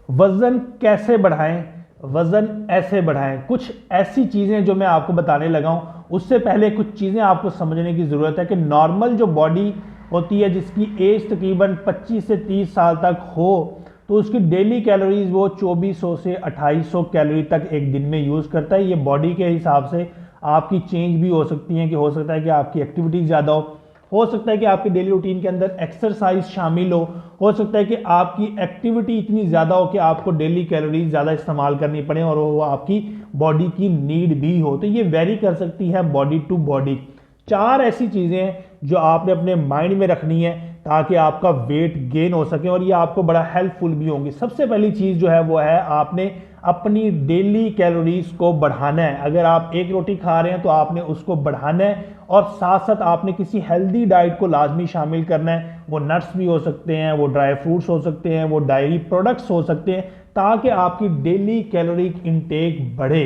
वजन कैसे बढ़ाएं, वजन ऐसे बढ़ाएं, कुछ ऐसी चीजें जो मैं आपको बताने लगा हूं। उससे पहले कुछ चीजें आपको समझने की जरूरत है कि नॉर्मल जो बॉडी होती है जिसकी एज तकरीबन 25 से 30 साल तक हो, तो उसकी डेली कैलोरीज वो 2400 से 2800 कैलोरी तक एक दिन में यूज करता है। ये बॉडी के हिसाब से आपकी चेंज भी हो सकती है कि हो सकता है कि आपकी एक्टिविटीज ज्यादा हो सकता है कि आपके डेली रूटीन के अंदर एक्सरसाइज शामिल हो सकता है कि आपकी एक्टिविटी इतनी ज़्यादा हो कि आपको डेली कैलोरीज ज़्यादा इस्तेमाल करनी पड़े और वो आपकी बॉडी की नीड भी हो। तो ये वेरी कर सकती है बॉडी टू बॉडी। चार ऐसी चीज़ें हैं जो आपने अपने माइंड में रखनी है ताकि आपका वेट गेन हो सके और ये आपको बड़ा हेल्पफुल भी होंगी। सबसे पहली चीज़ जो है वो है आपने अपनी डेली कैलोरीज को बढ़ाना है। अगर आप एक रोटी खा रहे हैं तो आपने उसको बढ़ाना है और साथ साथ आपने किसी हेल्दी डाइट को लाजमी शामिल करना है। वो नट्स भी हो सकते हैं, वो ड्राई फ्रूट्स हो सकते हैं, वो डायरी प्रोडक्ट्स हो सकते हैं, ताकि आपकी डेली कैलोरिक इनटेक बढ़े।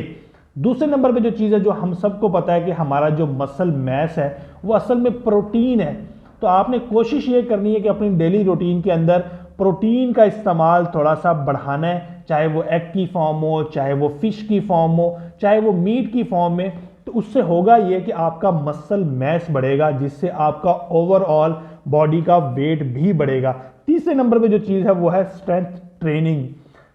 दूसरे नंबर पे जो चीज़ है जो हम सबको पता है कि हमारा जो मसल मैस है वो असल में प्रोटीन है। तो आपने कोशिश ये करनी है कि अपनी डेली रूटीन के अंदर प्रोटीन का इस्तेमाल थोड़ा सा बढ़ाना है, चाहे वो एग की फॉर्म हो, चाहे वो फिश की फॉर्म हो, चाहे वो मीट की फॉर्म में। तो उससे होगा ये कि आपका मसल मैस बढ़ेगा जिससे आपका ओवरऑल बॉडी का वेट भी बढ़ेगा। तीसरे नंबर पे जो चीज़ है वो है स्ट्रेंथ ट्रेनिंग।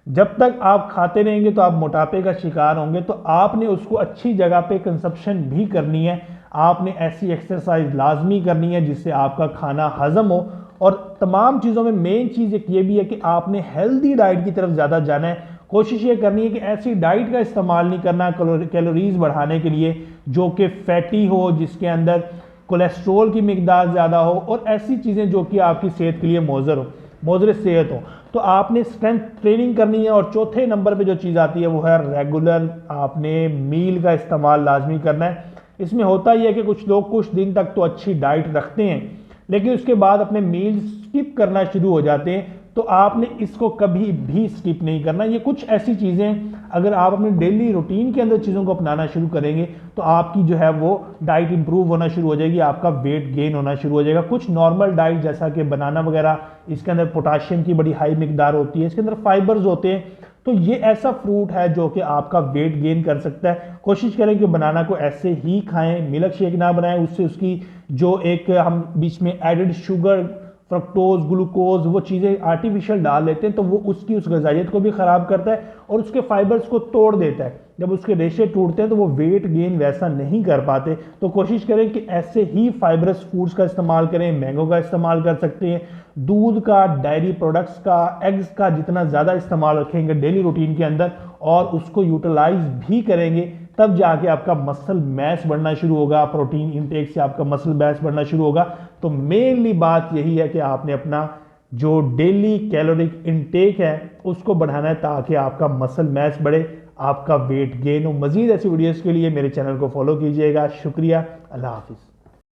जब तक आप खाते रहेंगे तो आप मोटापे का शिकार होंगे, तो आपने उसको अच्छी जगह पे कंजप्शन भी करनी है। आपने ऐसी एक्सरसाइज लाजमी करनी है जिससे आपका खाना हजम हो। और तमाम चीज़ों में मेन चीज़ एक ये भी है कि आपने हेल्दी डाइट की तरफ ज़्यादा जाना है। कोशिश ये करनी है कि ऐसी डाइट का इस्तेमाल नहीं करना कैलोरीज बढ़ाने के लिए जो कि फैटी हो, जिसके अंदर कोलेस्ट्रोल की मिकदार ज़्यादा हो और ऐसी चीज़ें जो कि आपकी सेहत के लिए मोज़र सेहत हो। तो आपने स्ट्रेंथ ट्रेनिंग करनी है। और चौथे नंबर पे जो चीज़ आती है वो है रेगुलर आपने मील का इस्तेमाल लाजमी करना है। इसमें होता ही है कि कुछ लोग कुछ दिन तक तो अच्छी डाइट रखते हैं लेकिन उसके बाद अपने मील स्किप करना शुरू हो जाते हैं। तो आपने इसको कभी भी स्किप नहीं करना। ये कुछ ऐसी चीज़ें अगर आप अपने डेली रूटीन के अंदर चीज़ों को अपनाना शुरू करेंगे तो आपकी जो है वो डाइट इंप्रूव होना शुरू हो जाएगी, आपका वेट गेन होना शुरू हो जाएगा। कुछ नॉर्मल डाइट जैसा कि बनाना वगैरह, इसके अंदर पोटाशियम की बड़ी हाई मिकदार होती है, इसके अंदर फाइबर्स होते हैं, तो ये ऐसा फ्रूट है जो कि आपका वेट गेन कर सकता है। कोशिश करें कि बनाना को ऐसे ही खाएं, मिल्क शेक ना बनाएं। उससे उसकी जो एक हम बीच में एडेड शुगर, फ्रक्टोज, ग्लूकोज, वो चीज़ें आर्टिफिशियल डाल लेते हैं तो वो उसकी उस गजाइत को भी ख़राब करता है और उसके फाइबर्स को तोड़ देता है। जब उसके रेशे टूटते हैं तो वो वेट गेन वैसा नहीं कर पाते। तो कोशिश करें कि ऐसे ही फाइबरस फूड्स का इस्तेमाल करें। मैंगो का इस्तेमाल कर सकते हैं, दूध का, डायरी प्रोडक्ट्स का, एग्स का जितना ज़्यादा इस्तेमाल रखेंगे डेली रूटीन के अंदर और उसको यूटिलाइज भी करेंगे, तब जाके आपका मसल मैस बढ़ना शुरू होगा। प्रोटीन इंटेक से आपका मसल मैस बढ़ना शुरू होगा। तो मेनली बात यही है कि आपने अपना जो डेली कैलोरिक इनटेक है उसको बढ़ाना है ताकि आपका मसल मैस बढ़े, आपका वेट गेन हो। मजीद ऐसी वीडियोस के लिए मेरे चैनल को फॉलो कीजिएगा। शुक्रिया, अल्लाह हाफिज़।